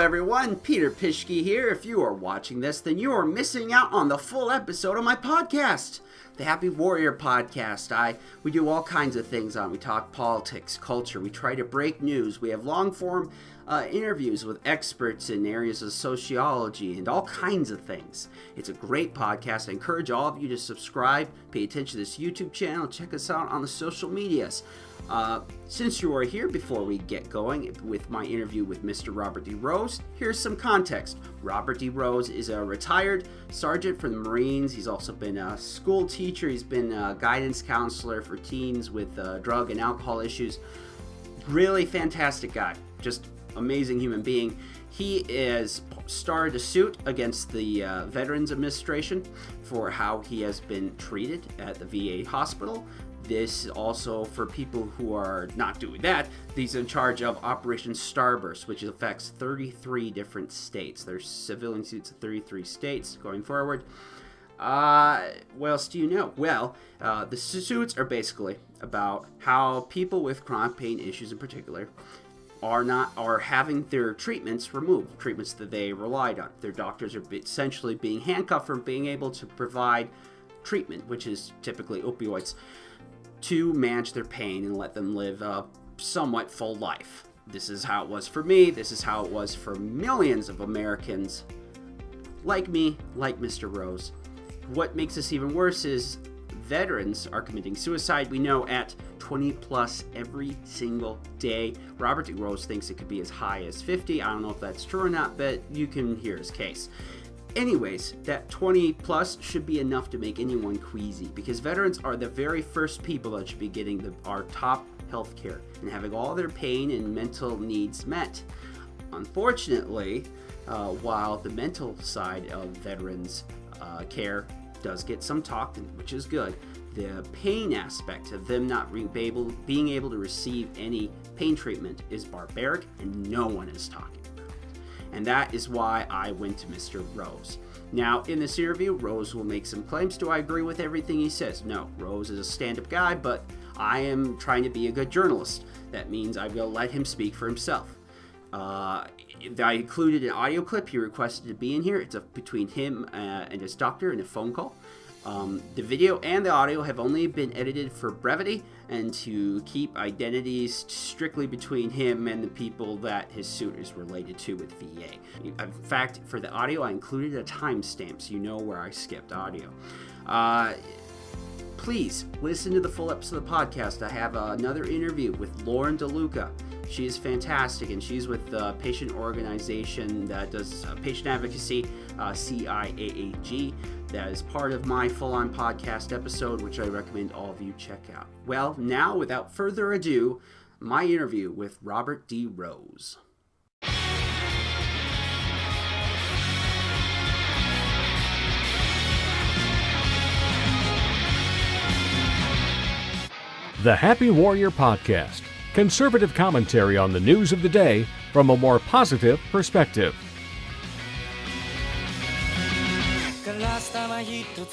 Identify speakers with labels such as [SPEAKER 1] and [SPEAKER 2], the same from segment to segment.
[SPEAKER 1] everyone, Peter Pischke here. If you are watching this, then you are missing out on the full episode of my podcast, the Happy Warrior Podcast. We do all kinds of things on. We talk politics, culture. We try to break news. We have long-form interviews with experts in areas of sociology and all kinds of things. It's a great podcast. I encourage all of you to subscribe, pay attention to this YouTube channel, check us out on the social medias. Since you are here, before we get going with my interview with Mr. Robert D. Rose, here's some context. Robert D. Rose is a retired sergeant for the Marines. He's also been a school teacher. He's been a guidance counselor for teens with drug and alcohol issues. Really fantastic guy. Just amazing human being. He is started a suit against the Veterans Administration for how he has been treated at the VA hospital. This also for people who are not doing that. He's in charge of Operation Starburst, which affects 33 different states. There's civilian suits in 33 states going forward. What else do you know? Well, the suits are basically about how people with chronic pain issues in particular are having their treatments removed, treatments that they relied on. Their doctors are essentially being handcuffed from being able to provide treatment, which is typically opioids, to manage their pain and let them live a somewhat full life. This is how it was for me. This is how it was for millions of Americans like me, like Mr. Rose. What makes this even worse is veterans are committing suicide, we know, at 20 plus every single day. Robert D. Rose thinks it could be as high as 50. I don't know if that's true or not, but you can hear his case. Anyways, that 20 plus should be enough to make anyone queasy, because veterans are the very first people that should be getting our top health care and having all their pain and mental needs met. Unfortunately, while the mental side of veterans care does get some talk, which is good, the pain aspect of them not being able to receive any pain treatment is barbaric, and no one is talking. And that is why I went to Mr. Rose. Now, in this interview, Rose will make some claims. Do I agree with everything he says? No. Rose is a stand-up guy, but I am trying to be a good journalist. That means I will let him speak for himself. I included an audio clip he requested to be in here. It's between him and his doctor in a phone call. The video and the audio have only been edited for brevity and to keep identities strictly between him and the people that his suit is related to with VA. In fact, for the audio, I included a timestamp so you know where I skipped audio. Please listen to the full episode of the podcast. I have another interview with Lauren DeLuca. She is fantastic, and she's with the patient organization that does patient advocacy, CIAAG. That is part of my full-on podcast episode, which I recommend all of you check out. Well, now, without further ado, my interview with Robert D. Rose.
[SPEAKER 2] The Happy Warrior Podcast. Conservative commentary on the news of the day from a more positive perspective.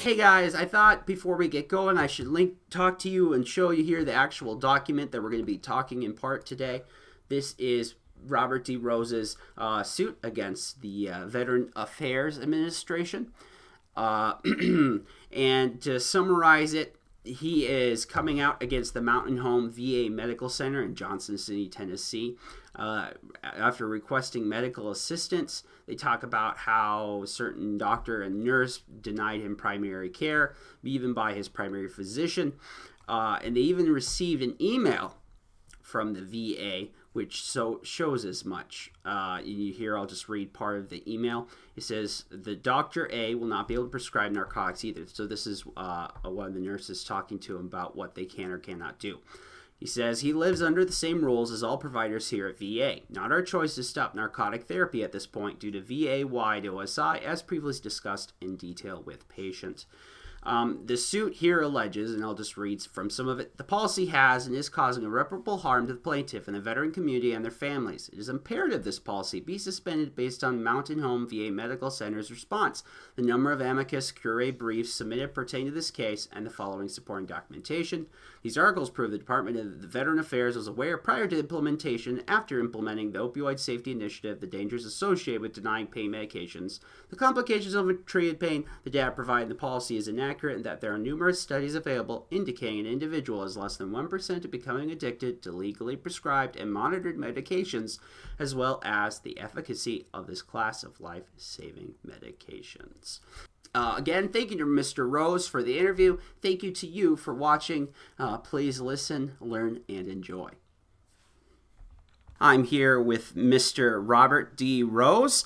[SPEAKER 1] Hey guys, I thought before we get going I should talk to you and show you here the actual document that we're going to be talking in part today. This is Robert D. Rose's suit against the Veteran Affairs Administration. And to summarize it, he is coming out against the Mountain Home VA Medical Center in Johnson City, Tennessee. After requesting medical assistance, they talk about how a certain doctor and nurse denied him primary care, even by his primary physician. And they even received an email from the VA, which shows as much. Here, I'll just read part of the email. It says, the Dr. A will not be able to prescribe narcotics either. So this is one of the nurses talking to him about what they can or cannot do. He says, he lives under the same rules as all providers here at VA. Not our choice to stop narcotic therapy at this point due to VA-wide OSI, as previously discussed in detail with patients. The suit here alleges, and I'll just read from some of it, the policy has and is causing irreparable harm to the plaintiff and the veteran community and their families. It is imperative this policy be suspended based on Mountain Home VA Medical Center's response, the number of amicus curiae briefs submitted pertaining to this case, and the following supporting documentation. These articles prove the Department of Veteran Affairs was aware prior to implementation, after implementing the Opioid Safety Initiative, the dangers associated with denying pain medications, the complications of untreated pain, the data provided in the policy is inaccurate, and that there are numerous studies available indicating an individual is less than 1% of becoming addicted to legally prescribed and monitored medications, as well as the efficacy of this class of life-saving medications. Again, thank you to Mr. Rose for the interview. Thank you to you for watching. Please listen, learn, and enjoy. I'm here with Mr. Robert D. Rose.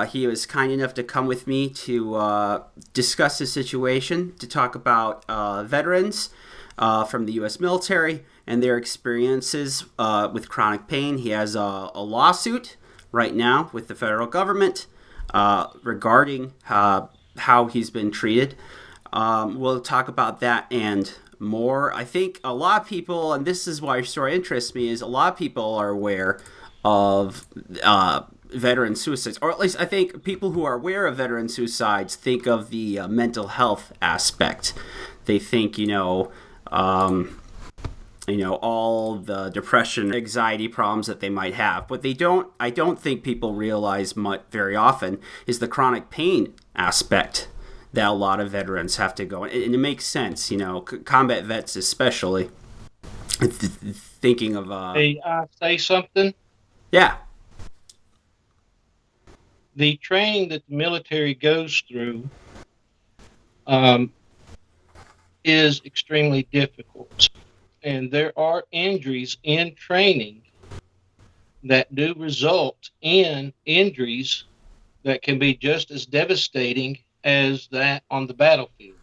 [SPEAKER 1] He was kind enough to come with me to discuss his situation, to talk about veterans from the U.S. military and their experiences with chronic pain. He has a lawsuit right now with the federal government regarding how he's been treated. We'll talk about that and more. I think a lot of people, and this is why your story interests me, is a lot of people are aware of veteran suicides, or at least I think people who are aware of veteran suicides think of the mental health aspect. They think, all the depression, anxiety problems that they might have. But I don't think people realize very often is the chronic pain aspect that a lot of veterans have to go. And it makes sense, combat vets especially. Thinking of...
[SPEAKER 3] Hey, I say something?
[SPEAKER 1] Yeah.
[SPEAKER 3] The training that the military goes through is extremely difficult. And there are injuries in training that do result in injuries that can be just as devastating as that on the battlefield.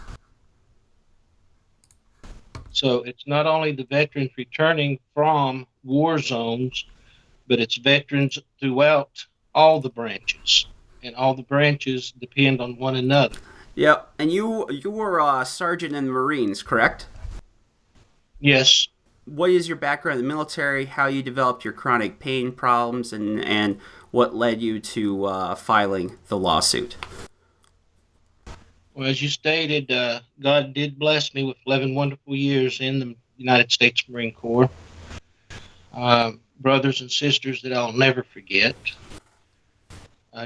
[SPEAKER 3] So it's not only the veterans returning from war zones, but it's veterans throughout all the branches. And all the branches depend on one another.
[SPEAKER 1] Yep. And you were a sergeant in the Marines, correct?
[SPEAKER 3] Yes.
[SPEAKER 1] What is your background in the military, how you developed your chronic pain problems, and what led you to filing the lawsuit?
[SPEAKER 3] Well, as you stated, God did bless me with 11 wonderful years in the United States Marine Corps. Brothers and sisters that I'll never forget.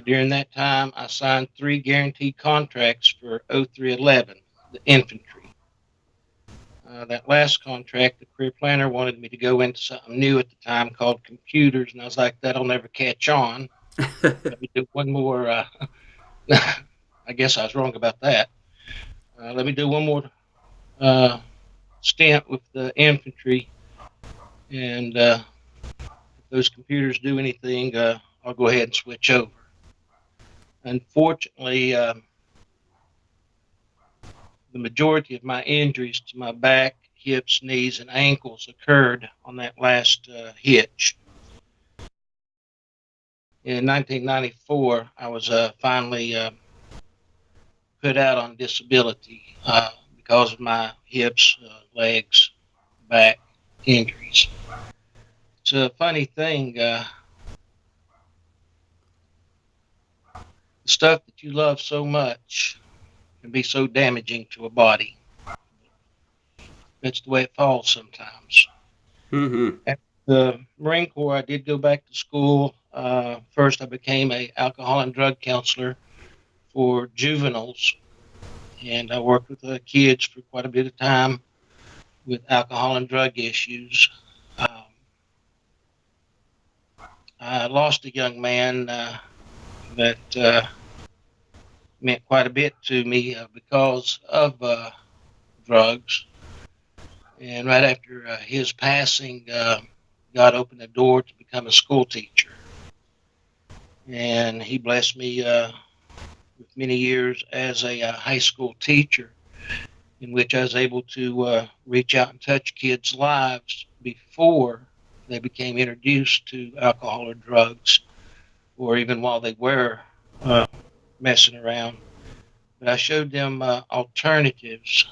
[SPEAKER 3] During that time, I signed 3 guaranteed contracts for 0311, the infantry. That last contract, the career planner wanted me to go into something new at the time called computers, and I was like, that'll never catch on. Let me do one more. I guess I was wrong about that. Let me do one more stint with the infantry, and if those computers do anything, I'll go ahead and switch over. Unfortunately, the majority of my injuries to my back, hips, knees, and ankles occurred on that last hitch. In 1994, I was finally put out on disability because of my hips, legs, back injuries. It's a funny thing. The stuff that you love so much can be so damaging to a body. That's the way it falls sometimes.
[SPEAKER 1] Mm-hmm.
[SPEAKER 3] At the Marine Corps, I did go back to school. First, I became an alcohol and drug counselor for juveniles, and I worked with kids for quite a bit of time with alcohol and drug issues. I lost a young man that meant quite a bit to me because of drugs. And right after his passing, God opened the door to become a school teacher. And he blessed me with many years as a high school teacher, in which I was able to reach out and touch kids' lives before they became introduced to alcohol or drugs, or even while they were messing around. But I showed them alternatives,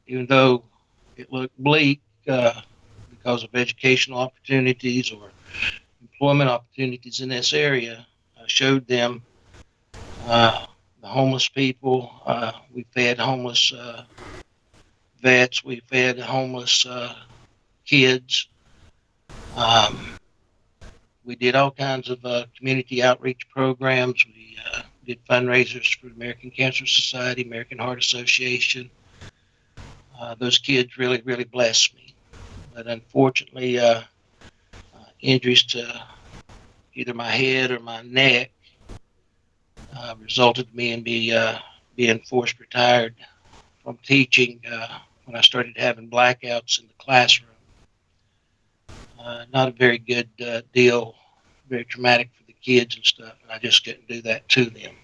[SPEAKER 3] even though it looked bleak because of educational opportunities or employment opportunities in this area. I showed them the homeless people. We fed homeless vets. We fed homeless kids. We did all kinds of community outreach programs. We did fundraisers for the American Cancer Society, American Heart Association. Those kids really, really blessed me. But unfortunately, injuries to either my head or my neck resulted in me being forced retired from teaching when I started having blackouts in the classroom. Not a very good deal, very traumatic for the kids and stuff, and I just couldn't do that to them.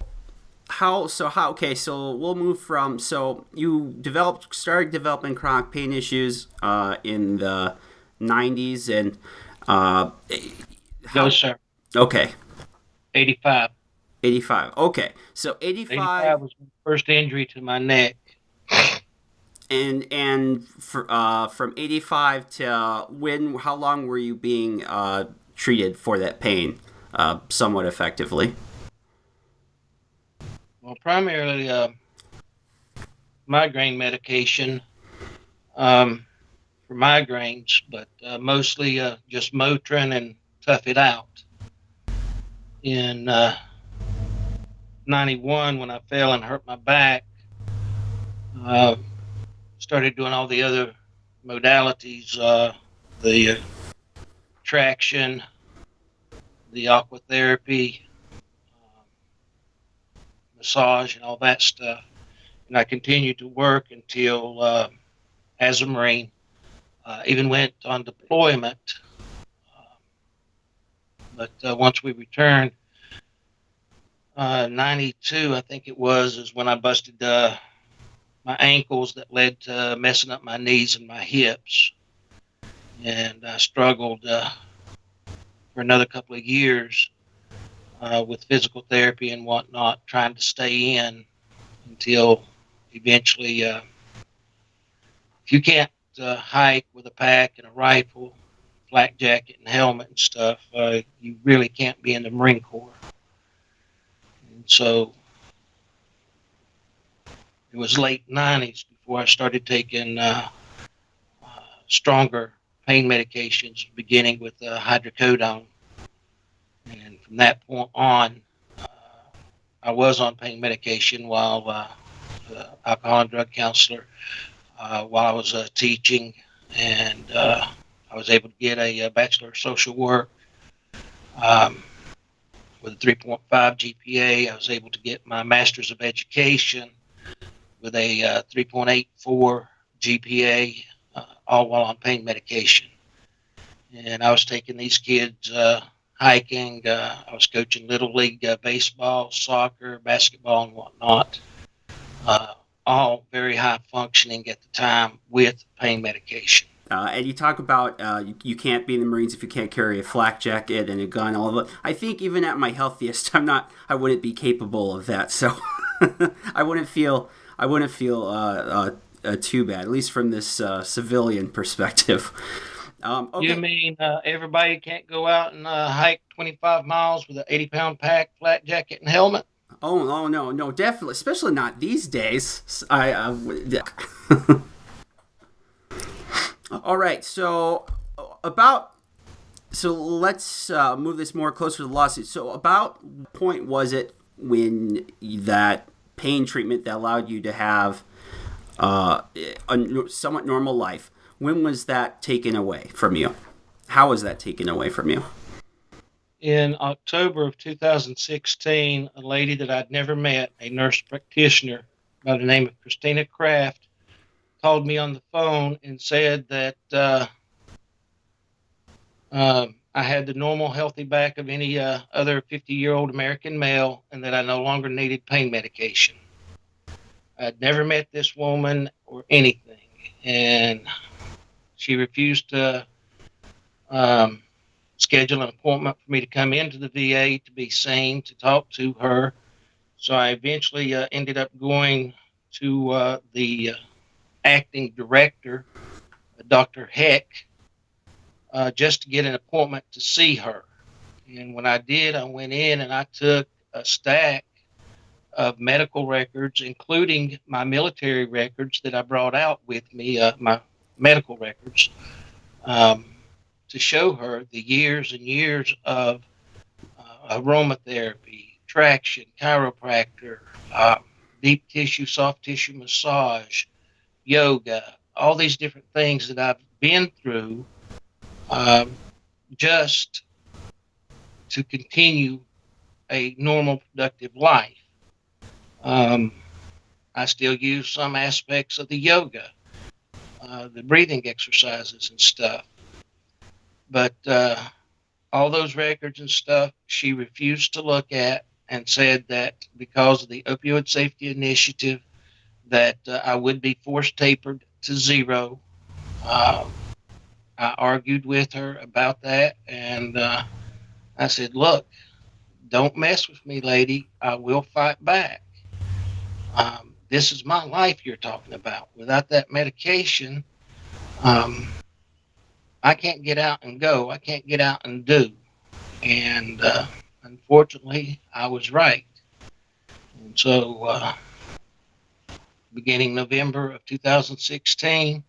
[SPEAKER 1] Okay, so we'll move from, so you started developing chronic pain issues in the 90s, and
[SPEAKER 3] No, sir.
[SPEAKER 1] Okay.
[SPEAKER 3] 85.
[SPEAKER 1] 85. Okay. So 85
[SPEAKER 3] was my first injury to my neck.
[SPEAKER 1] And from 85 to how long were you being treated for that pain somewhat effectively?
[SPEAKER 3] Well, primarily migraine medication for migraines, but mostly just Motrin and Tough It Out. In 91, when I fell and hurt my back, started doing all the other modalities, the traction, the aquatherapy, massage, and all that stuff. And I continued to work until, as a Marine, even went on deployment. But once we returned, 92, I think it was, is when I busted my ankles that led to messing up my knees and my hips. And I struggled for another couple of years with physical therapy and whatnot, trying to stay in until eventually, if you can't hike with a pack and a rifle, flak jacket and helmet and stuff, you really can't be in the Marine Corps. And so it was late 90s before I started taking stronger pain medications, beginning with hydrocodone. And from that point on, I was on pain medication while alcohol and drug counselor, while I was teaching, and I was able to get a Bachelor of Social Work with a 3.5 GPA. I was able to get my Master's of Education with a 3.84 GPA, all while on pain medication. And I was taking these kids hiking. I was coaching Little League baseball, soccer, basketball, and whatnot. All very high functioning at the time with pain medication.
[SPEAKER 1] And you talk about you can't be in the Marines if you can't carry a flak jacket and a gun. All of it. I think even at my healthiest, I wouldn't be capable of that. So I wouldn't feel too bad, at least from this civilian perspective. Okay.
[SPEAKER 3] You mean everybody can't go out and hike 25 miles with an 80-pound pack, flat jacket, and helmet?
[SPEAKER 1] Oh no, definitely, especially not these days. All right, so let's move this more closer to the lawsuit. So about what point was it when that pain treatment that allowed you to have a somewhat normal life, when was that taken away from you? How was that taken away from you?
[SPEAKER 3] In October of 2016, a lady that I'd never met, a nurse practitioner by the name of Christina Kraft, called me on the phone and said that I had the normal, healthy back of any other 50-year-old American male, and that I no longer needed pain medication. I'd never met this woman or anything, and she refused to schedule an appointment for me to come into the VA to be seen, to talk to her. So I eventually ended up going to the acting director, Dr. Heck, just to get an appointment to see her. And when I did, I went in and I took a stack of medical records, including my military records that I brought out with me, my medical records, to show her the years and years of aromatherapy, traction, chiropractor, deep tissue, soft tissue massage, yoga, all these different things that I've been through just to continue a normal, productive life. I still use some aspects of the yoga, the breathing exercises and stuff. But all those records and stuff, she refused to look at and said that because of the Opioid Safety Initiative, that I would be force tapered to zero. I argued with her about that, and I said, look, don't mess with me, lady. I will fight back. This is my life you're talking about. Without that medication, I can't get out and go. I can't get out and do. And unfortunately, I was right. And so beginning November of 2016,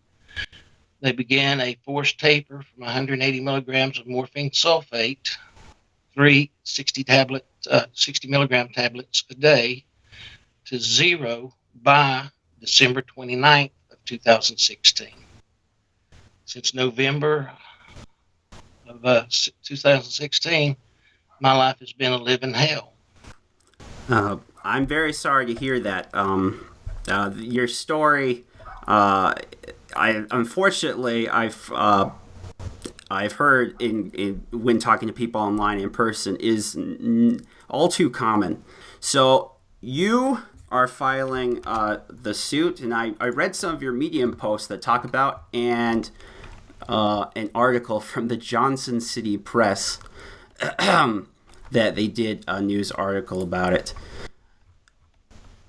[SPEAKER 3] they began a forced taper from 180 milligrams of morphine sulfate, 60 milligram tablets a day, to zero by December 29th of 2016. Since November of 2016, my life has been a living hell.
[SPEAKER 1] I'm very sorry to hear that. Your story, unfortunately, I've heard in when talking to people online in person is all too common. So you are filing the suit, and I read some of your Medium posts that talk about an article from the Johnson City Press that they did a news article about it.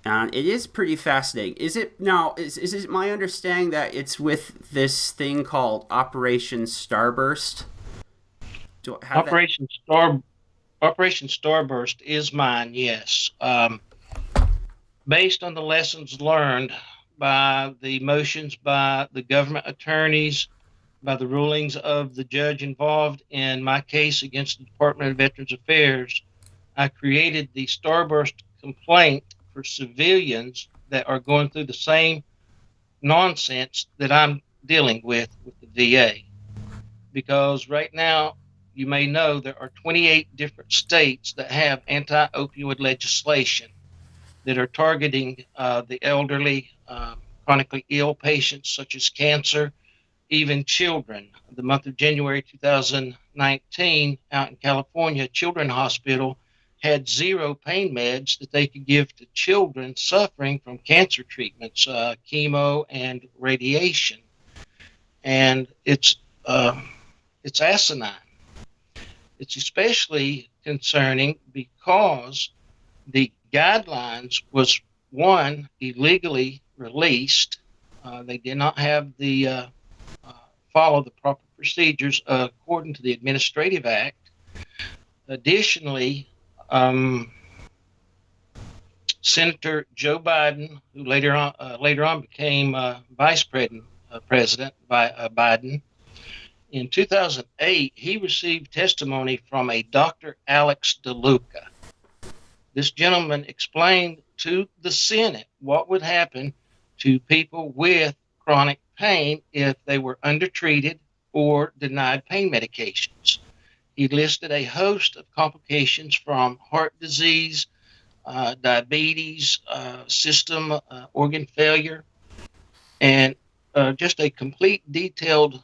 [SPEAKER 1] And it is pretty fascinating. Is it now? Is it my understanding that it's with this thing called Operation Starburst?
[SPEAKER 3] Operation Starburst is mine. Yes, based on the lessons learned by the motions by the government attorneys, by the rulings of the judge involved in my case against the Department of Veterans Affairs, I created the Starburst complaint for civilians that are going through the same nonsense that I'm dealing with the VA. Because right now, you may know there are 28 different states that have anti-opioid legislation that are targeting the elderly, chronically ill patients such as cancer, even children. The month of January 2019, out in California, Children's Hospital had 0 pain meds that they could give to children suffering from cancer treatments, chemo and radiation. And it's asinine. It's especially concerning because the guidelines was, one, illegally released. They did not have the follow the proper procedures according to the Administrative Act. Additionally, Senator Joe Biden, who later on became Vice President Biden, in 2008, he received testimony from a Dr. Alex DeLuca. This gentleman explained to the Senate what would happen to people with chronic pain if they were undertreated or denied pain medications. He listed a host of complications from heart disease, diabetes, system organ failure, and just a complete detailed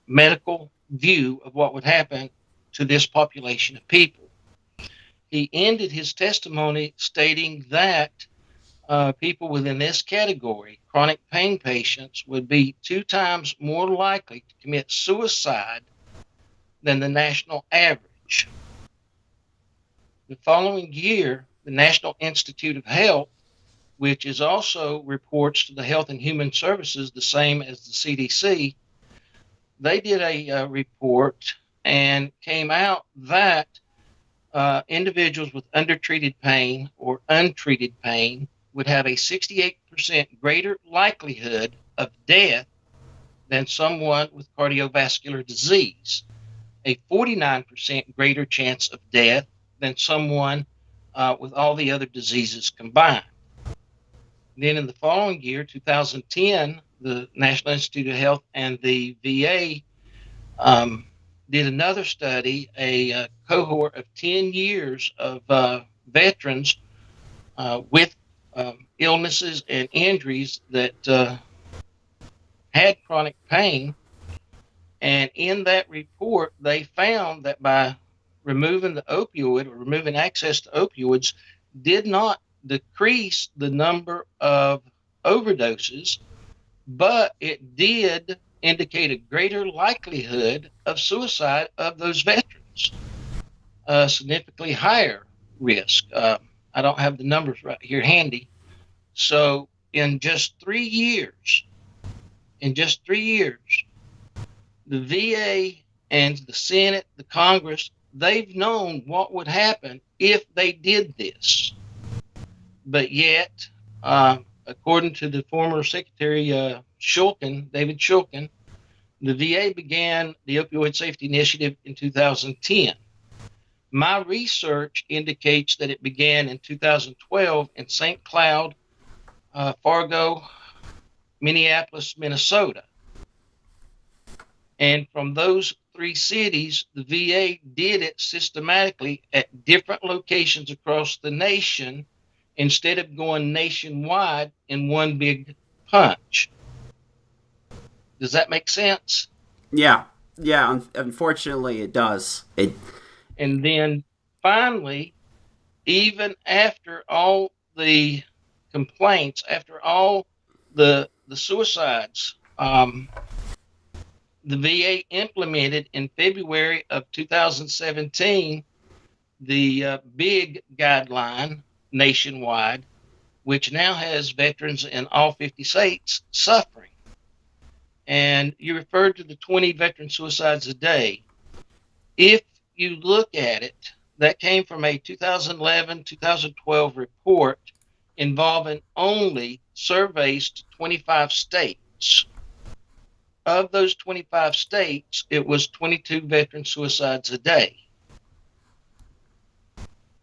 [SPEAKER 3] medical view of what would happen to this population of people. He ended his testimony stating that people within this category, chronic pain patients, would be 2 times more likely to commit suicide than the national average. The following year, the National Institute of Health, which is also reports to the Health and Human Services, the same as the CDC, they did a report and came out that individuals with undertreated pain or untreated pain would have a 68% greater likelihood of death than someone with cardiovascular disease, a 49% greater chance of death than someone with all the other diseases combined. Then in the following year, 2010, the National Institute of Health and the VA did another study, a cohort of 10 years of veterans with illnesses and injuries that had chronic pain. And in that report, they found that by removing the opioid or removing access to opioids did not decrease the number of overdoses, but it did indicate a greater likelihood of suicide of those veterans, a significantly higher risk. I don't have the numbers right here handy. So in just 3 years, the VA and the Senate, the Congress, they've known what would happen if they did this. But yet, according to the former Secretary David Shulkin, the VA began the Opioid Safety Initiative in 2010. My research indicates that it began in 2012 in St. Cloud, Fargo, Minneapolis, Minnesota. And from those 3 cities, the VA did it systematically at different locations across the nation instead of going nationwide in one big punch. Does that make sense?
[SPEAKER 1] Yeah, unfortunately it does.
[SPEAKER 3] And then finally, even after all the complaints, after all the suicides, the VA implemented in February of 2017 the big guideline nationwide, which now has veterans in all 50 states suffering. And you referred to the 20 veteran suicides a day. If you look at it, that came from a 2011-2012 report involving only surveys to 25 states. Of those 25 states, it was 22 veteran suicides a day.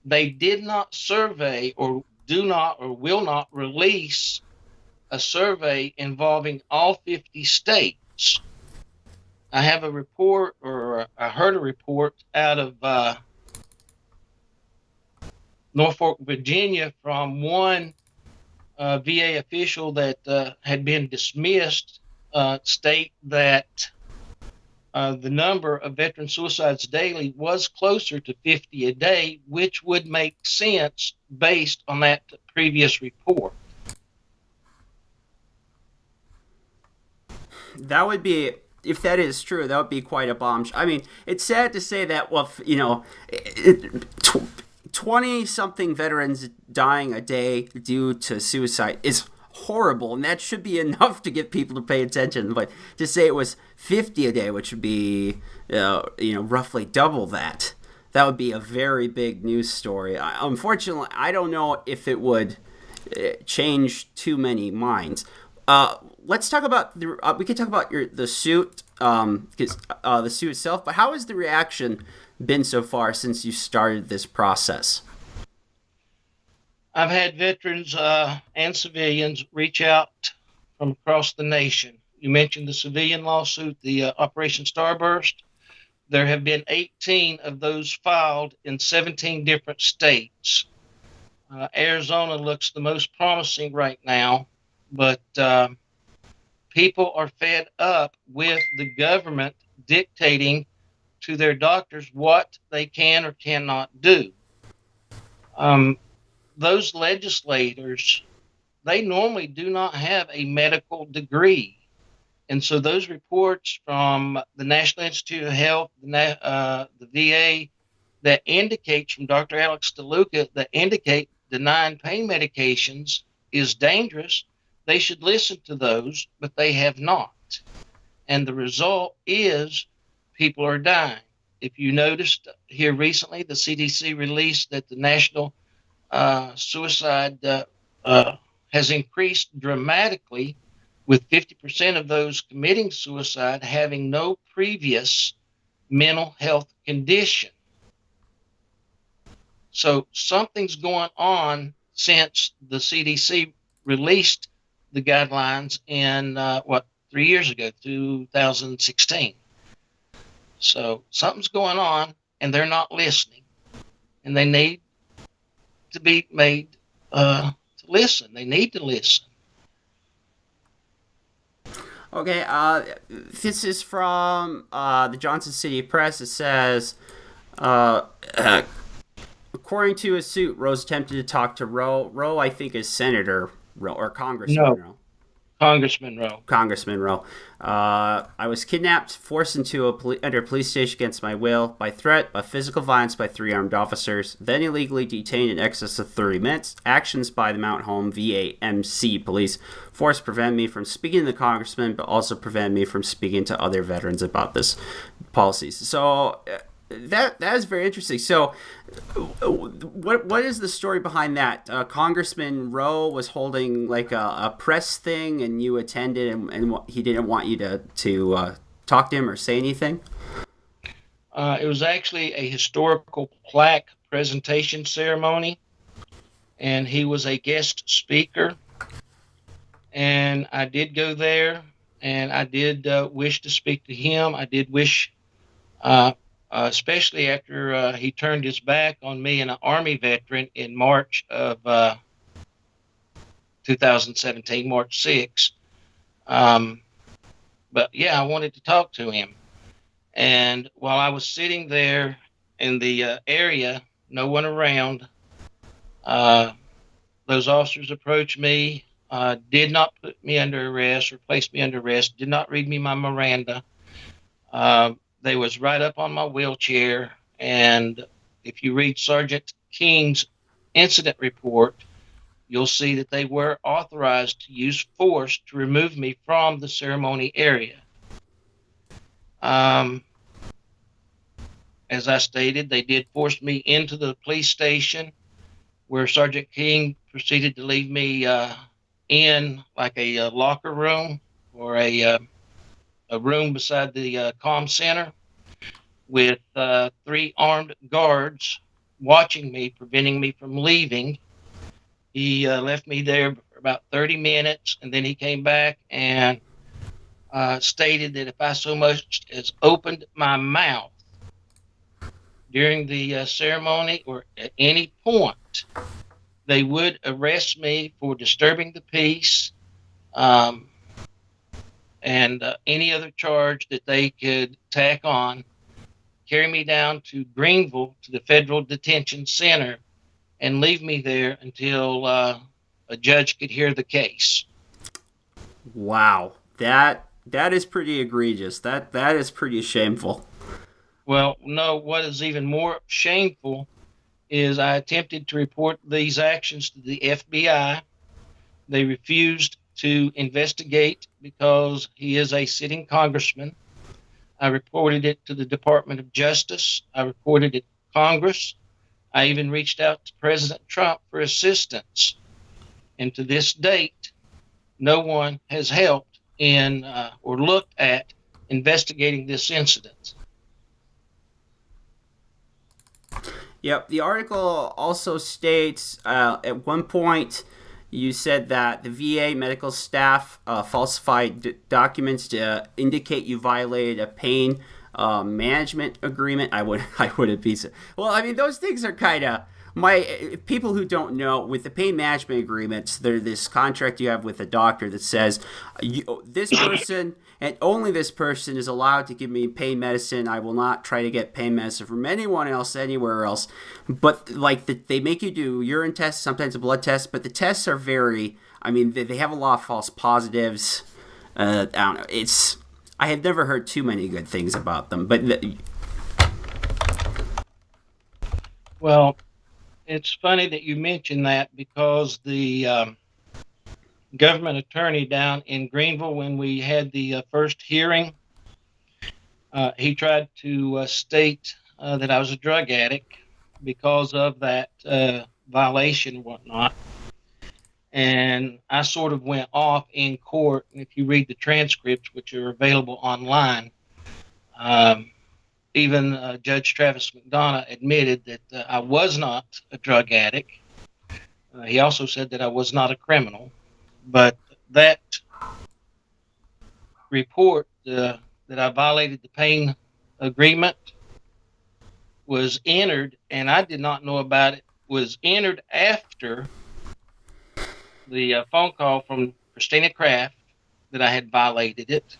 [SPEAKER 3] They did not survey or do not or will not release a survey involving all 50 states. I have a report, or I heard a report out of Norfolk, Virginia, from one VA official that had been dismissed, state that the number of veteran suicides daily was closer to 50 a day, which would make sense based on that previous report.
[SPEAKER 1] That would be, if that is true, that would be quite a bombshell. I mean, it's sad to say that, well, 20-something veterans dying a day due to suicide is horrible, and that should be enough to get people to pay attention. But to say it was 50 a day, which would be, roughly double that, that would be a very big news story. Unfortunately, I don't know if it would change too many minds. Let's talk about we can talk about the suit, the suit itself. But how has the reaction been so far since you started this process?
[SPEAKER 3] I've had veterans and civilians reach out from across the nation. You mentioned the civilian lawsuit, the Operation Starburst. There have been 18 of those filed in 17 different states. Arizona looks the most promising right now, but people are fed up with the government dictating to their doctors what they can or cannot do. Those legislators, they normally do not have a medical degree. And so those reports from the National Institute of Health, the VA, that indicates from Dr. Alex DeLuca, that indicate denying pain medications is dangerous, they should listen to those, but they have not. And the result is people are dying. if you noticed here recently, the CDC released that the national suicide has increased dramatically, with 50% of those committing suicide having no previous mental health condition. So something's going on since the CDC released the guidelines in 3 years ago, 2016. So something's going on, and they're not listening, and they need to be made to listen. They need to listen.
[SPEAKER 1] Okay, this is from the Johnson City Press. It says, according to a suit, Rose attempted to talk to Roe. Roe, I think, is Senator Roe or Congressman Roe.
[SPEAKER 3] Congressman Roe.
[SPEAKER 1] Congressman Roe. I was kidnapped, forced into enter a police station against my will, by threat, by physical violence by 3 armed officers, then illegally detained in excess of 30 minutes. Actions by the Mount Home VAMC police force prevent me from speaking to the congressman, but also prevent me from speaking to other veterans about this policies. So that is very interesting. So, what is the story behind that? Congressman Roe was holding like a press thing, and you attended, and he didn't want you to talk to him or say anything.
[SPEAKER 3] It was actually a historical plaque presentation ceremony, and he was a guest speaker. And I did go there, and I did wish to speak to him. I did wish. Especially after he turned his back on me and an Army veteran in March of 2017, March 6th. But yeah, I wanted to talk to him. And while I was sitting there in the area, no one around, those officers approached me, did not put me under arrest or place me under arrest, did not read me my Miranda. They was right up on my wheelchair, and if you read Sergeant King's incident report, you'll see that they were authorized to use force to remove me from the ceremony area. As I stated, they did force me into the police station, where Sergeant King proceeded to leave me in like a locker room or a room beside the comm center with 3 armed guards watching me, preventing me from leaving. He left me there for about 30 minutes, and then he came back and stated that if I so much as opened my mouth during the ceremony or at any point, they would arrest me for disturbing the peace, and any other charge that they could tack on, carry me down to Greenville to the Federal Detention Center and leave me there until a judge could hear the case.
[SPEAKER 1] Wow, that is pretty egregious. That is pretty shameful.
[SPEAKER 3] Well, no, what is even more shameful is I attempted to report these actions to the FBI. They refused to investigate because he is a sitting congressman. I reported it to the Department of Justice. I reported it to Congress. I even reached out to President Trump for assistance. And to this date, no one has helped in or looked at investigating this incident.
[SPEAKER 1] Yep. The article also states at one point you said that the VA medical staff falsified documents to indicate you violated a pain management agreement. I wouldn't be so. Well, I mean, those things are kind of people who don't know, with the pain management agreements, there's this contract you have with a doctor that says this person and only this person is allowed to give me pain medicine. I will not try to get pain medicine from anyone else anywhere else. But they make you do urine tests, sometimes a blood test, but the tests are very, I mean, they have a lot of false positives. I don't know. I have never heard too many good things about them, but
[SPEAKER 3] well, it's funny that you mention that, because the government attorney down in Greenville, when we had the first hearing, He tried to state that I was a drug addict because of that violation and whatnot. And I sort of went off in court. And if you read the transcripts, which are available online, even Judge Travis McDonough admitted that I was not a drug addict. He also said that I was not a criminal. But that report that I violated the pain agreement was entered, and I did not know about it, was entered after the phone call from Christina Kraft that I had violated it.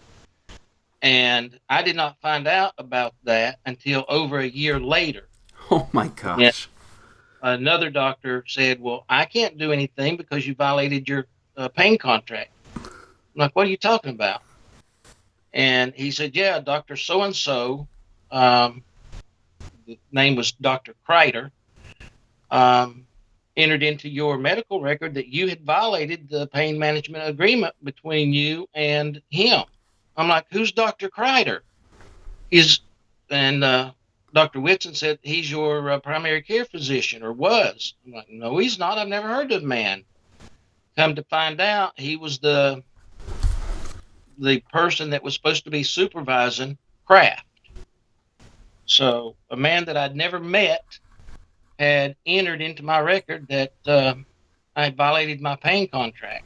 [SPEAKER 3] And I did not find out about that until over a year later.
[SPEAKER 1] Oh my gosh.
[SPEAKER 3] And another doctor said, well, I can't do anything because you violated your pain contract. I'm like, what are you talking about? And he said, yeah, Dr. So-and-so, the name was Dr. Kreider, entered into your medical record that you had violated the pain management agreement between you and him. I'm like, who's Dr. Kreider? And Dr. Whitson said, he's your primary care physician, or was. I'm like, no, he's not. I've never heard of the man. Come to find out, he was the person that was supposed to be supervising Kraft. So a man that I'd never met had entered into my record that I had violated my pain contract.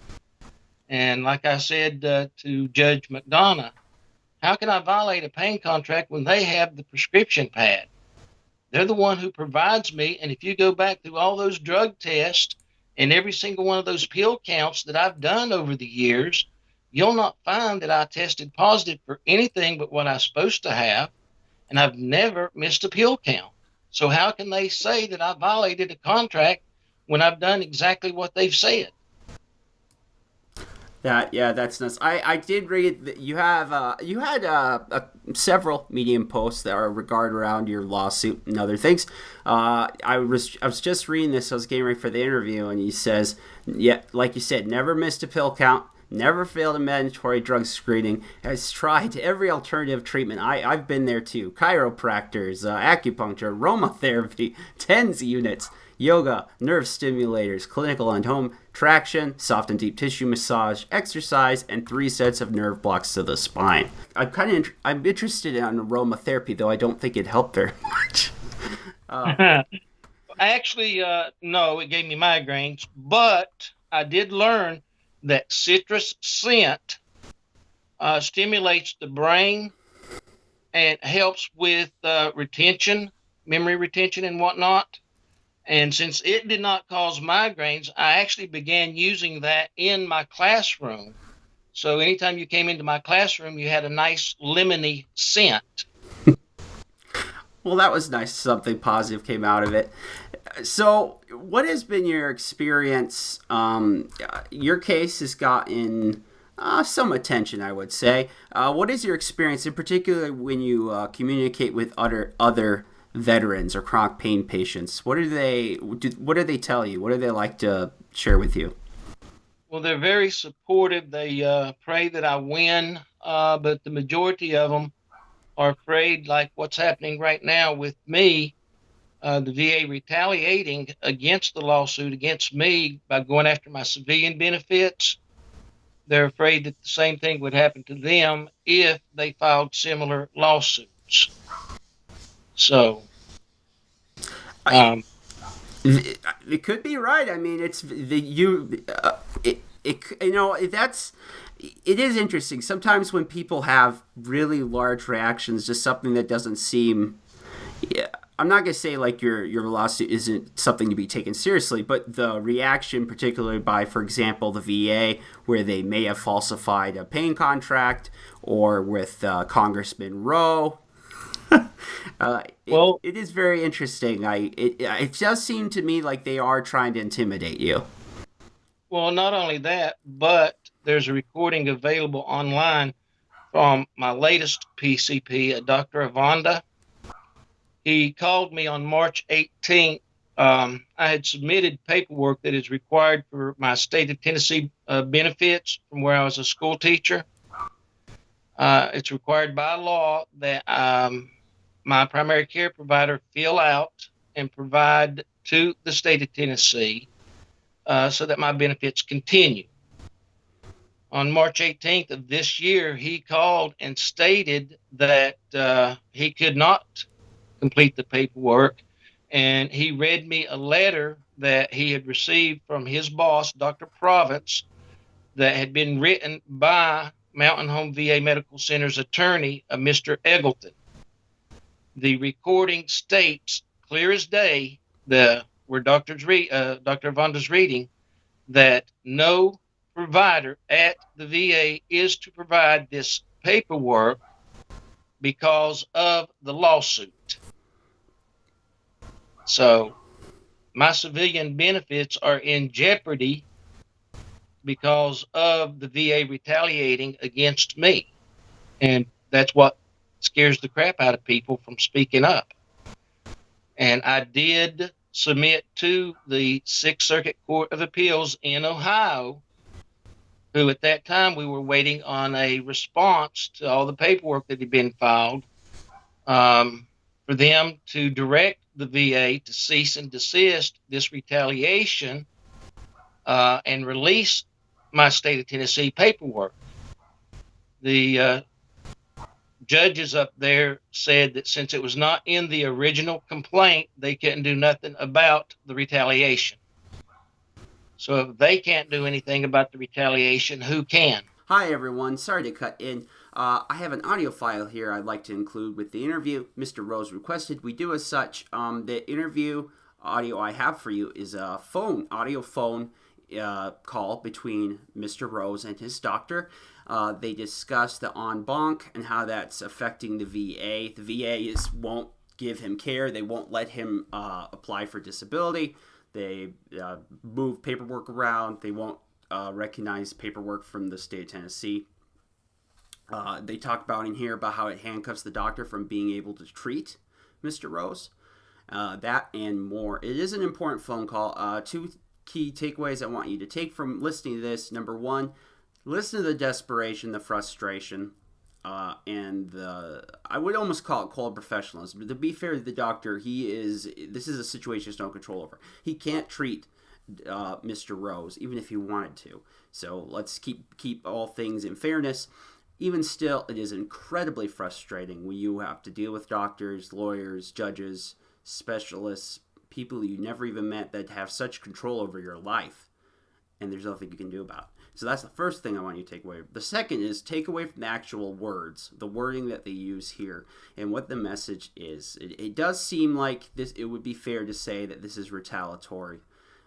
[SPEAKER 3] And like I said to Judge McDonough, how can I violate a pain contract when they have the prescription pad? They're the one who provides me. And if you go back through all those drug tests and every single one of those pill counts that I've done over the years, you'll not find that I tested positive for anything but what I'm supposed to have. And I've never missed a pill count. So how can they say that I violated a contract when I've done exactly what they've said?
[SPEAKER 1] That's nuts. I did read that you had several Medium posts that are regarded around your lawsuit and other things. I was just reading this. I was getting ready for the interview, and he says, yeah, like you said, never missed a pill count, never failed a mandatory drug screening, has tried every alternative treatment. I've been there too. Chiropractors, acupuncture, aromatherapy, TENS units, yoga, nerve stimulators, clinical and home traction, soft and deep tissue massage, exercise, and 3 sets of nerve blocks to the spine. I'm interested in aromatherapy, though I don't think it helped very much.
[SPEAKER 3] Actually, no, it gave me migraines, but I did learn that citrus scent stimulates the brain and helps with retention, memory retention and whatnot. And since it did not cause migraines, I actually began using that in my classroom. So anytime you came into my classroom, you had a nice lemony scent.
[SPEAKER 1] Well, that was nice. Something positive came out of it. So what has been your experience? Your case has gotten some attention, I would say. What is your experience, in particular, when you communicate with other veterans or chronic pain patients? What do they tell you? What do they like to share with you?
[SPEAKER 3] Well, they're very supportive. They pray that I win, but the majority of them are afraid, like what's happening right now with me, the VA retaliating against the lawsuit against me by going after my civilian benefits. They're afraid that the same thing would happen to them if they filed similar lawsuits. So,
[SPEAKER 1] it could be right. I mean, it is interesting. Sometimes when people have really large reactions, just something that doesn't seem, I'm not gonna say like your lawsuit isn't something to be taken seriously, but the reaction, particularly by, for example, the VA, where they may have falsified a pain contract, or with Congressman Roe. It is very interesting. It does seem to me like they are trying to intimidate you.
[SPEAKER 3] Well, not only that, but there's a recording available online from my latest PCP, Dr. Avanda. He called me on March 18th. I had submitted paperwork that is required for my state of Tennessee benefits from where I was a school teacher. It's required by law that my primary care provider fill out and provide to the state of Tennessee so that my benefits continue. On March 18th of this year, he called and stated that he could not complete the paperwork, and he read me a letter that he had received from his boss, Dr. Province, that had been written by Mountain Home VA Medical Center's attorney, Mr. Eggleton. The recording states clear as day, where Dr. Vonda's reading, that no provider at the VA is to provide this paperwork because of the lawsuit. So my civilian benefits are in jeopardy because of the VA retaliating against me. And that's what scares the crap out of people from speaking up. And I did submit to the Sixth Circuit Court of Appeals in Ohio, who at that time we were waiting on a response to all the paperwork that had been filed, for them to direct the VA to cease and desist this retaliation and release my state of Tennessee paperwork. The judges up there said that since it was not in the original complaint, they couldn't do nothing about the retaliation. So if they can't do anything about the retaliation, who can?
[SPEAKER 1] Hi everyone, sorry to cut in. I have an audio file here I'd like to include with the interview. Mr. Rose requested we do as such. The interview audio I have for you is a audio phone call between Mr. Rose and his doctor. They discuss the en banc and how that's affecting the VA. The VA won't give him care. They won't let him apply for disability. They move paperwork around. They won't recognize paperwork from the state of Tennessee. They talk about in here about how it handcuffs the doctor from being able to treat Mr. Rose. That and more. It is an important phone call. Two key takeaways I want you to take from listening to this. Number one, listen to the desperation, the frustration, and I would almost call it cold professionalism. But to be fair to the doctor, this is a situation he has no control over. He can't treat Mr. Rose, even if he wanted to. So let's keep all things in fairness. Even still, it is incredibly frustrating when you have to deal with doctors, lawyers, judges, specialists, people you never even met that have such control over your life, and there's nothing you can do about it. So that's the first thing I want you to take away. The second is take away from the actual words, the wording that they use here, and what the message is. It does seem like it would be fair to say that this is retaliatory,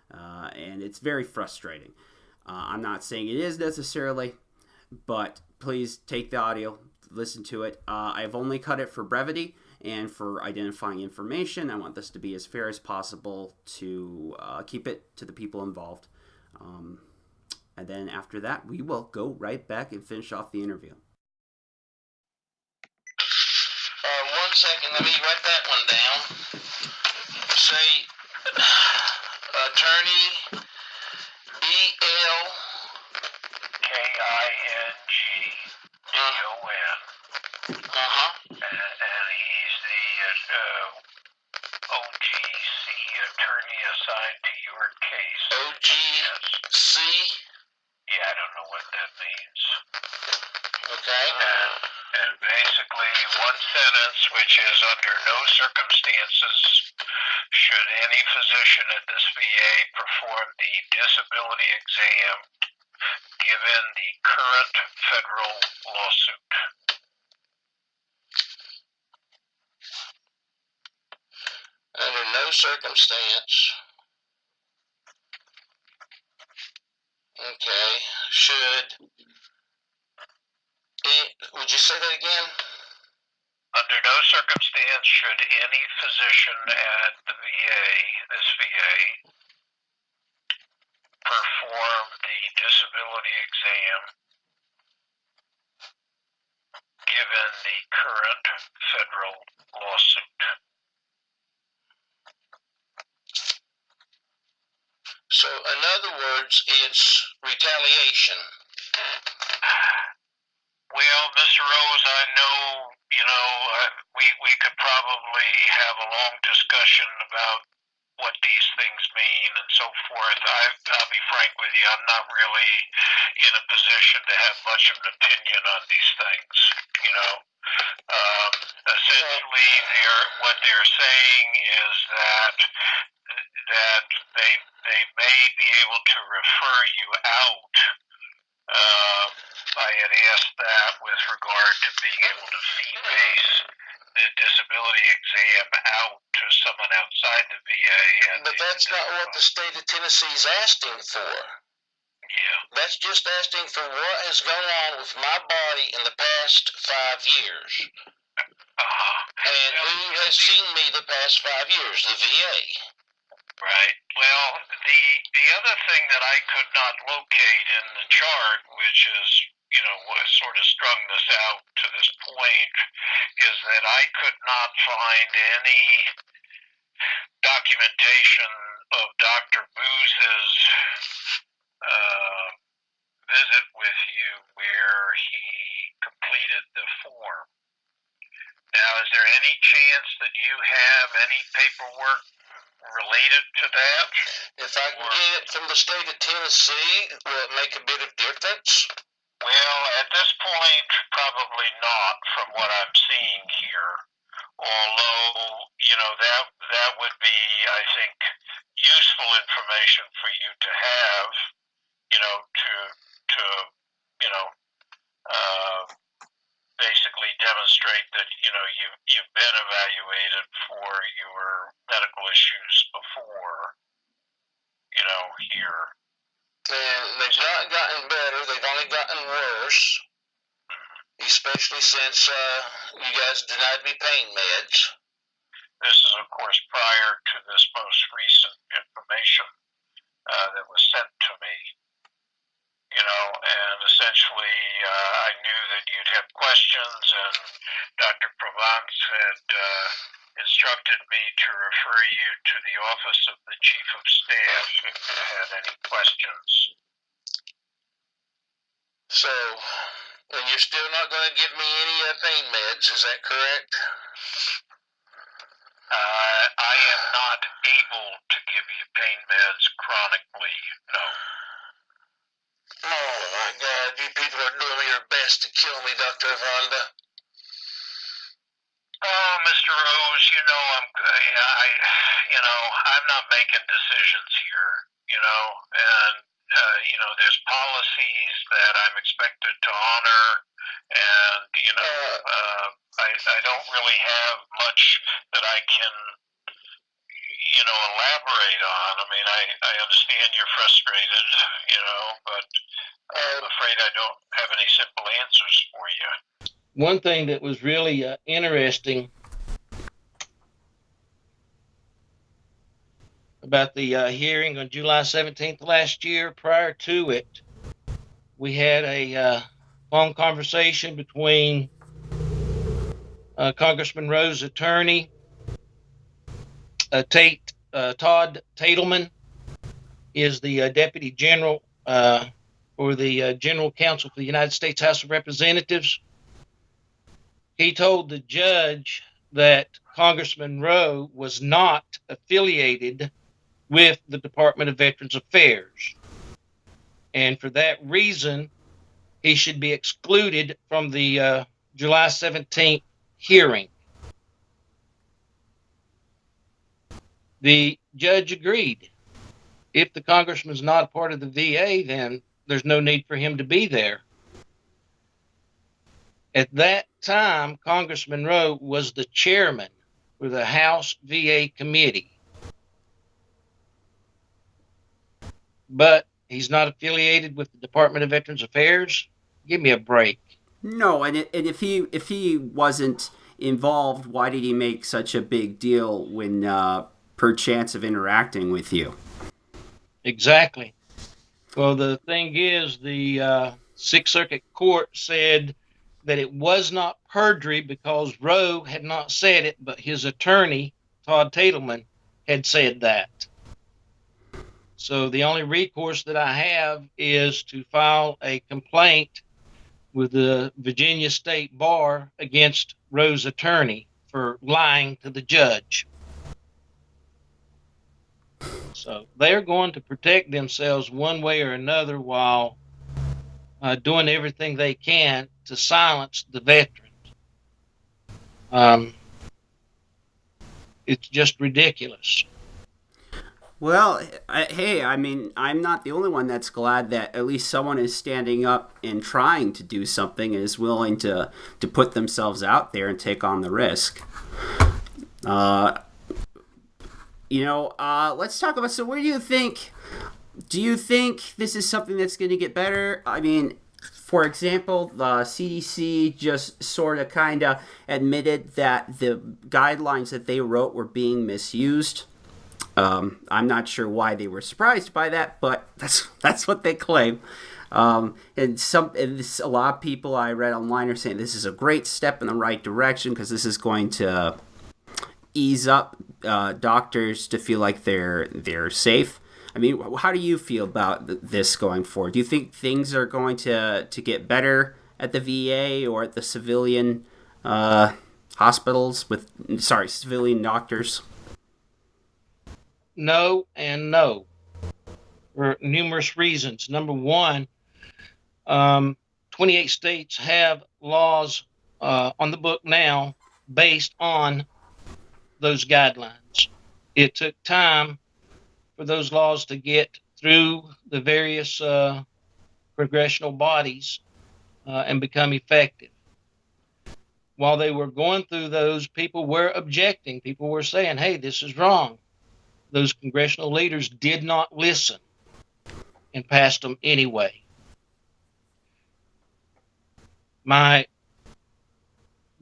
[SPEAKER 1] and it's very frustrating. I'm not saying it is necessarily, but please take the audio, listen to it. I've only cut it for brevity and for identifying information. I want this to be as fair as possible to keep it to the people involved. And then after that, we will go right back and finish off the interview.
[SPEAKER 3] 1 second, let me write that one down. Say, attorney E.L.
[SPEAKER 4] King. And he's the OGC attorney assigned to your case.
[SPEAKER 3] OGC?
[SPEAKER 4] Yeah, I don't know what that means.
[SPEAKER 3] Okay.
[SPEAKER 4] And basically, one sentence, which is under no circumstances should any physician at this VA perform the disability exam given the current federal lawsuit.
[SPEAKER 3] Under no circumstance. Okay. Would you say that again?
[SPEAKER 4] Under no circumstance should any physician at the VA, this VA, perform the disability exam given the current federal lawsuit.
[SPEAKER 3] So, in other words, it's retaliation.
[SPEAKER 4] Well, Well, Mr. Rose, I know, we could probably have a long discussion about what these things mean and so forth. I'll be frank with you, I'm not really in a position to have much of an opinion on these things, you know. Essentially, what they're saying is that they may be able to refer you out. I had asked that with regard to being able to fee-base the disability exam out to someone outside the VA.
[SPEAKER 5] But that's not what the state of Tennessee is asking for.
[SPEAKER 4] Yeah.
[SPEAKER 5] That's just asking for what has gone on with my body in the past 5 years. And who has seen me the past 5 years? The VA.
[SPEAKER 4] Right. Well, the other thing that I could not locate in the chart, which is, what sort of strung this out to this point, is that I could not find any documentation of Dr. Booz's visit with you where he completed the form. Now, is there any chance that you have any paperwork related to that?
[SPEAKER 5] If I can get it from the state of Tennessee, will it make a bit of difference?
[SPEAKER 4] Well, at this point, probably not from what I'm seeing here. Although, that would be, I think, useful information for you to have, basically demonstrate that, you've been evaluated for your medical issues before, here.
[SPEAKER 5] And they've not gotten better, they've only gotten worse. Especially since you guys denied me pain meds.
[SPEAKER 4] This is, of course, prior to this most recent information that was sent to me. And essentially, I knew that you'd have questions, and Dr. Provence had instructed me to refer you to the Office of the Chief of Staff if you had any questions.
[SPEAKER 5] So, and you're still not going to give me any pain meds, is that correct?
[SPEAKER 4] I am not able to give you pain meds chronically, no.
[SPEAKER 5] Oh my God, you people are doing your best to kill me, Dr. Vonda.
[SPEAKER 4] Oh, Mr. Rose, I'm not making decisions here, and there's policies that I'm expected to honor, and I don't really have much that I can elaborate on. I mean, I understand you're frustrated, but I'm afraid I don't have any simple answers for you.
[SPEAKER 3] One thing that was really interesting about the hearing on July 17th last year, prior to it, we had a phone conversation between Congressman Rowe's attorney, Todd Tatelman, is the Deputy General for the General Counsel for the United States House of Representatives. He told the judge that Congressman Rowe was not affiliated with the Department of Veterans Affairs, and for that reason, he should be excluded from the July 17th hearing. The judge agreed. If the congressman's not a part of the VA, then there's no need for him to be there. At that time, Congressman Rowe was the chairman for the House VA committee. But he's not affiliated with the Department of Veterans Affairs? Give me a break.
[SPEAKER 1] No, and if he wasn't involved, why did he make such a big deal when per chance of interacting with you?
[SPEAKER 3] Exactly. Well, the thing is, the Sixth Circuit Court said that it was not perjury because Rowe had not said it, but his attorney, Todd Tatelman, had said that. So the only recourse that I have is to file a complaint with the Virginia State Bar against Roe's attorney for lying to the judge. So they're going to protect themselves one way or another while doing everything they can to silence the veterans. It's just ridiculous.
[SPEAKER 1] Well, hey, I mean, I'm not the only one that's glad that at least someone is standing up and trying to do something and is willing to put themselves out there and take on the risk. Let's talk about, so where do you think this is something that's going to get better? I mean, for example, the CDC just sort of kind of admitted that the guidelines that they wrote were being misused. I'm not sure why they were surprised by that, but that's what they claim. And a lot of people I read online are saying this is a great step in the right direction because this is going to ease up doctors to feel like they're safe. I mean, how do you feel about this going forward? Do you think things are going to get better at the VA or at the civilian hospitals civilian doctors?
[SPEAKER 3] No and no, for numerous reasons. Number one, 28 states have laws on the book now based on those guidelines. It took time for those laws to get through the various congressional bodies and become effective. While they were going through those, people were objecting. People were saying, hey, this is wrong. Those congressional leaders did not listen and passed them anyway. My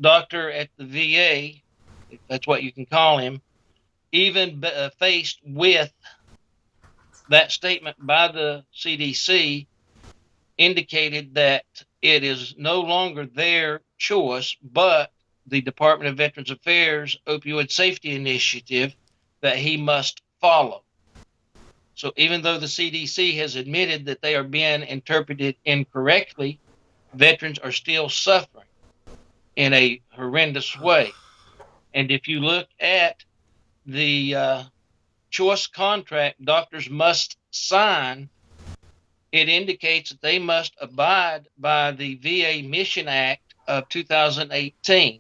[SPEAKER 3] doctor at the VA, if that's what you can call him, even faced with that statement by the CDC, indicated that it is no longer their choice, but the Department of Veterans Affairs Opioid Safety Initiative that he must follow. So even though the CDC has admitted that they are being interpreted incorrectly, veterans are still suffering in a horrendous way. And if you look at the choice contract doctors must sign, it indicates that they must abide by the VA Mission Act of 2018.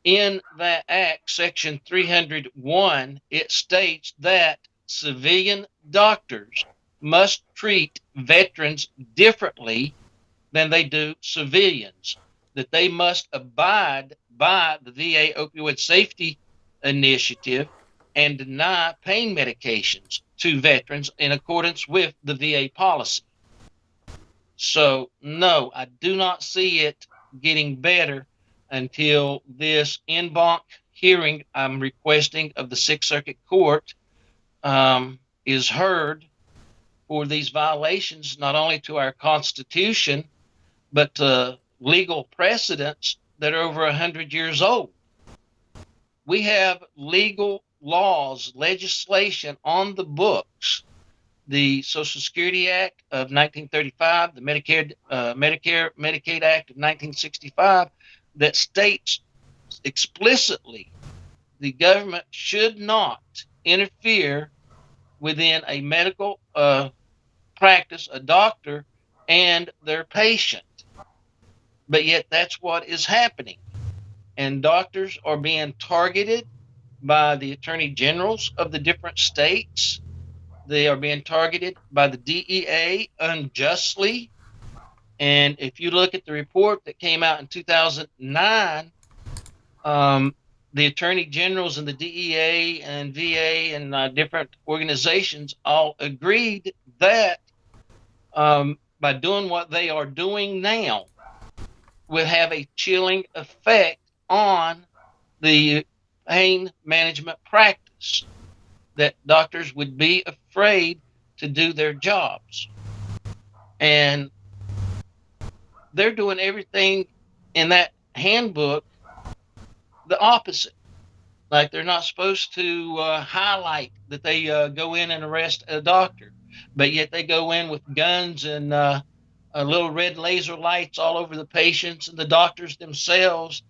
[SPEAKER 3] In that act, Section 301, it states that civilian doctors must treat veterans differently than they do civilians, that they must abide by the VA Opioid Safety Initiative and deny pain medications to veterans in accordance with the VA policy. So, no, I do not see it getting better until this en banc hearing I'm requesting of the Sixth Circuit Court is heard for these violations, not only to our Constitution, but to legal precedents that are over 100 years old. We have legal laws, legislation on the books, the Social Security Act of 1935, the Medicaid Act of 1965, that states explicitly the government should not interfere within a medical practice, a doctor, and their patient. But yet that's what is happening. And doctors are being targeted by the attorney generals of the different states. They are being targeted by the DEA unjustly. And if you look at the report that came out in 2009, the attorney generals and the DEA and VA and different organizations all agreed that by doing what they are doing now will have a chilling effect on the pain management practice, that doctors would be afraid to do their jobs. And they're doing everything in that handbook the opposite. Like they're not supposed to highlight that they go in and arrest a doctor, but yet they go in with guns and little red laser lights all over the patients and the doctors themselves,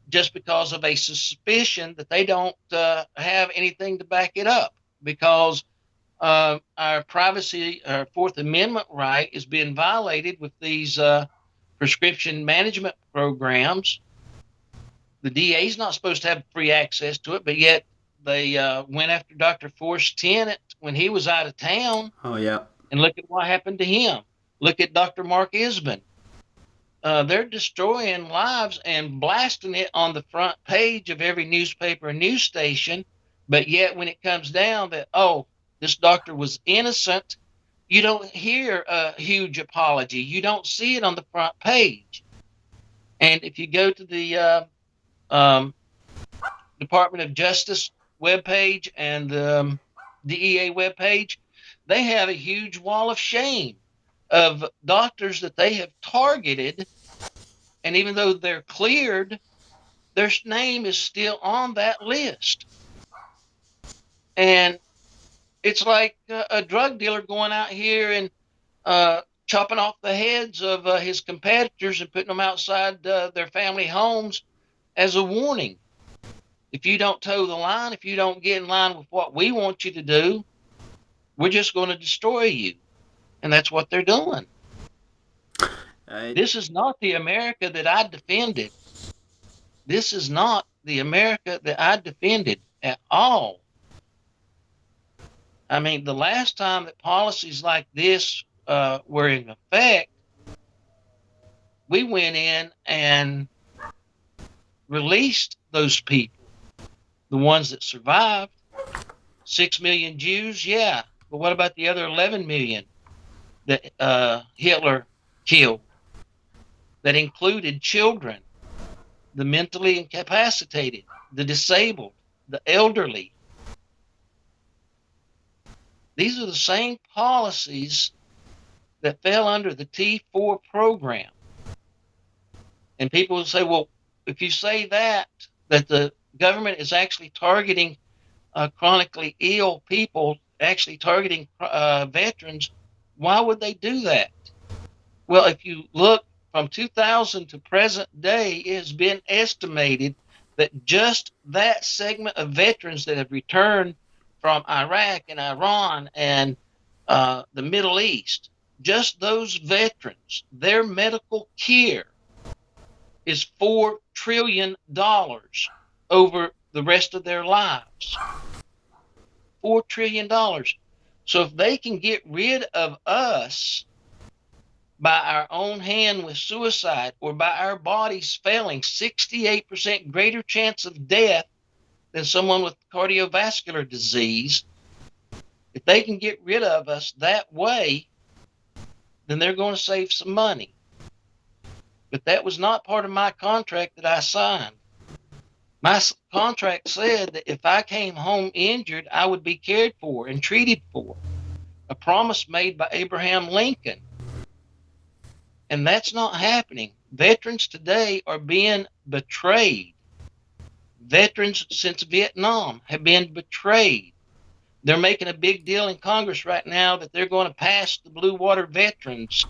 [SPEAKER 3] just because of a suspicion that they don't have anything to back it up, because our privacy, our Fourth Amendment right is being violated with these prescription management programs. The DA is not supposed to have free access to it, but yet they went after Dr. Forrest Tennant when he was out of town.
[SPEAKER 1] Oh, yeah.
[SPEAKER 3] And look at what happened to him. Look at Dr. Mark Isbin. They're destroying lives and blasting it on the front page of every newspaper and news station. But yet when it comes down that, oh, this doctor was innocent, you don't hear a huge apology. You don't see it on the front page. And if you go to the Department of Justice webpage and the DEA webpage, they have a huge wall of shame of doctors that they have targeted, and even though they're cleared, their name is still on that list. And it's like a drug dealer going out here and chopping off the heads of his competitors and putting them outside their family homes as a warning. If you don't toe the line, if you don't get in line with what we want you to do, we're just going to destroy you. And that's what they're doing. This is not the America that I defended. This is not the America that I defended at all. I mean, the last time that policies like this were in effect, we went in and released those people, the ones that survived. 6 million Jews, yeah. But what about the other 11 million that Hitler killed? That included children, the mentally incapacitated, the disabled, the elderly. These are the same policies that fell under the T4 program. And people will say, well, if you say that the government is actually targeting chronically ill people, actually targeting veterans, why would they do that? Well, if you look from 2000 to present day, it has been estimated that just that segment of veterans that have returned from Iraq and Iran and the Middle East, just those veterans, their medical care is $4 trillion over the rest of their lives. $4 trillion. So if they can get rid of us by our own hand with suicide, or by our bodies failing, 68% greater chance of death than someone with cardiovascular disease, if they can get rid of us that way, then they're going to save some money. But that was not part of my contract that I signed. My contract said that if I came home injured, I would be cared for and treated for. A promise made by Abraham Lincoln. And that's not happening. Veterans today are being betrayed. Veterans since Vietnam have been betrayed. They're making a big deal in Congress right now that they're going to pass the Blue Water veterans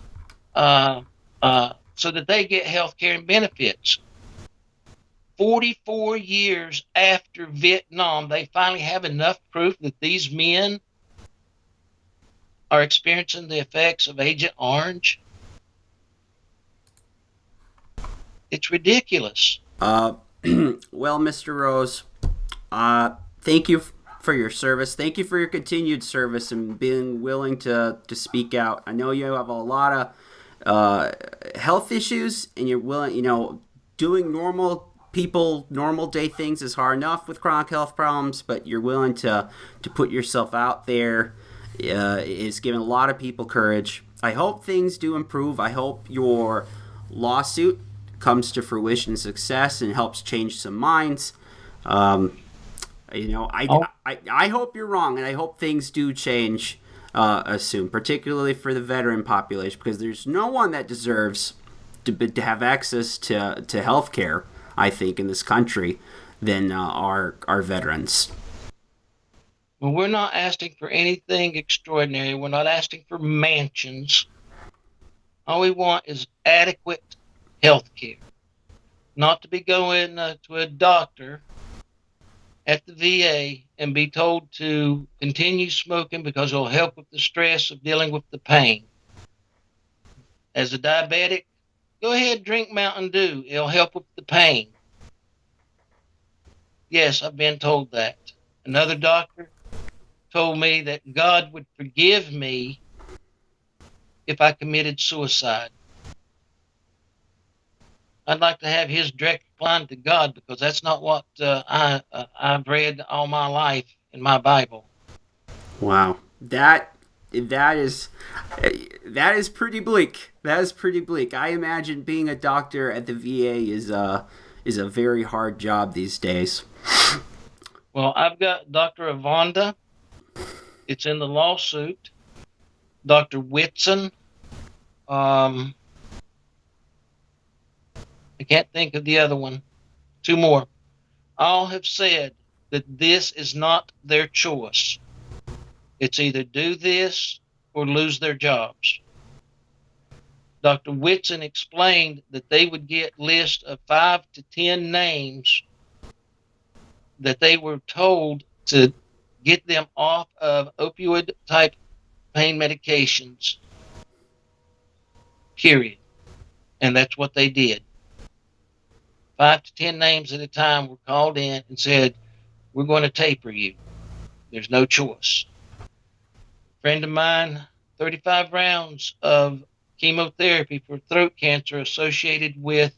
[SPEAKER 3] so that they get health care and benefits. 44 years after Vietnam, they finally have enough proof that these men are experiencing the effects of Agent Orange. It's ridiculous.
[SPEAKER 1] Well, Mr. Rose, thank you for your service. Thank you for your continued service and being willing to speak out. I know you have a lot of health issues, and you're willing, doing normal day things is hard enough with chronic health problems, but you're willing to put yourself out there. It's given a lot of people courage. I hope things do improve. I hope your lawsuit comes to fruition and success and helps change some minds. I hope you're wrong, and I hope things do change soon, particularly for the veteran population, because there's no one that deserves to have access to health care, I think, in this country than our veterans.
[SPEAKER 3] Well, we're not asking for anything extraordinary. We're not asking for mansions. All we want is adequate health care. Not to be going to a doctor at the VA and be told to continue smoking because it'll help with the stress of dealing with the pain. As a diabetic, go ahead, drink Mountain Dew. It'll help with the pain. Yes, I've been told that. Another doctor told me that God would forgive me if I committed suicide. I'd like to have his direct line to God, because that's not what I've read all my life in my Bible.
[SPEAKER 1] Wow, that is pretty bleak. That is pretty bleak. I imagine being a doctor at the VA is a very hard job these days.
[SPEAKER 3] Well, I've got Dr. Avonda. It's in the lawsuit. Dr. Whitson. I can't think of the other one. Two more. All have said that this is not their choice. It's either do this or lose their jobs. Dr. Whitson explained that they would get list of 5 to 10 names that they were told to get them off of opioid type pain medications, period. And that's what they did. 5 to 10 names at a time were called in and said, we're going to taper you. There's no choice. A friend of mine, 35 rounds of chemotherapy for throat cancer associated with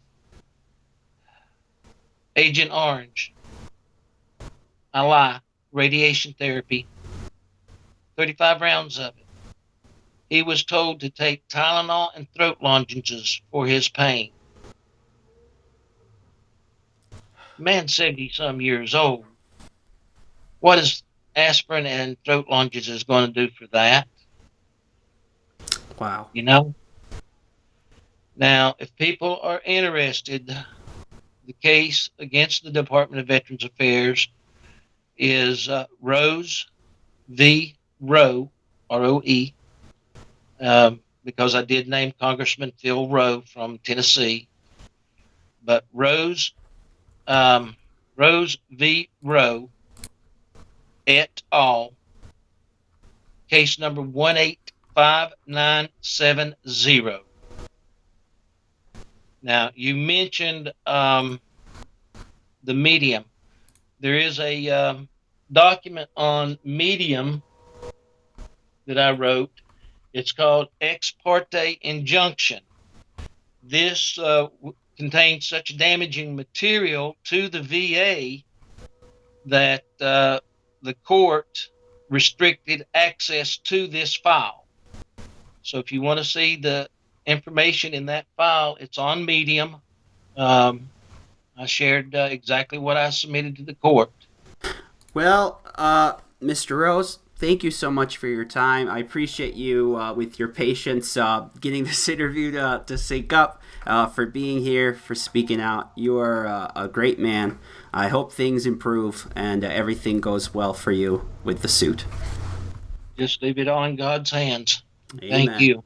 [SPEAKER 3] Agent Orange. I lie. Radiation therapy. 35 rounds of it. He was told to take Tylenol and throat lozenges for his pain. Man, 70-some years old. What is aspirin and throat lozenges going to do for that?
[SPEAKER 1] Wow.
[SPEAKER 3] You know? Now, if people are interested, the case against the Department of Veterans Affairs is Rose v. Roe, R-O-E, because I did name Congressman Phil Rowe from Tennessee. But Rose v. Roe et al., case number 185970. Now, you mentioned the Medium. There is a document on Medium that I wrote. It's called Ex Parte Injunction. This contains such damaging material to the VA that the court restricted access to this file. So if you want to see the information in that file, it's on Medium. I shared exactly what I submitted to the court.
[SPEAKER 1] Well, Mr. Rose, thank you so much for your time. I appreciate you with your patience getting this interview to sync up, for being here, for speaking out. You are a great man. I hope things improve and everything goes well for you with the suit.
[SPEAKER 3] Just leave it all in God's hands.
[SPEAKER 1] Amen.
[SPEAKER 3] Thank you.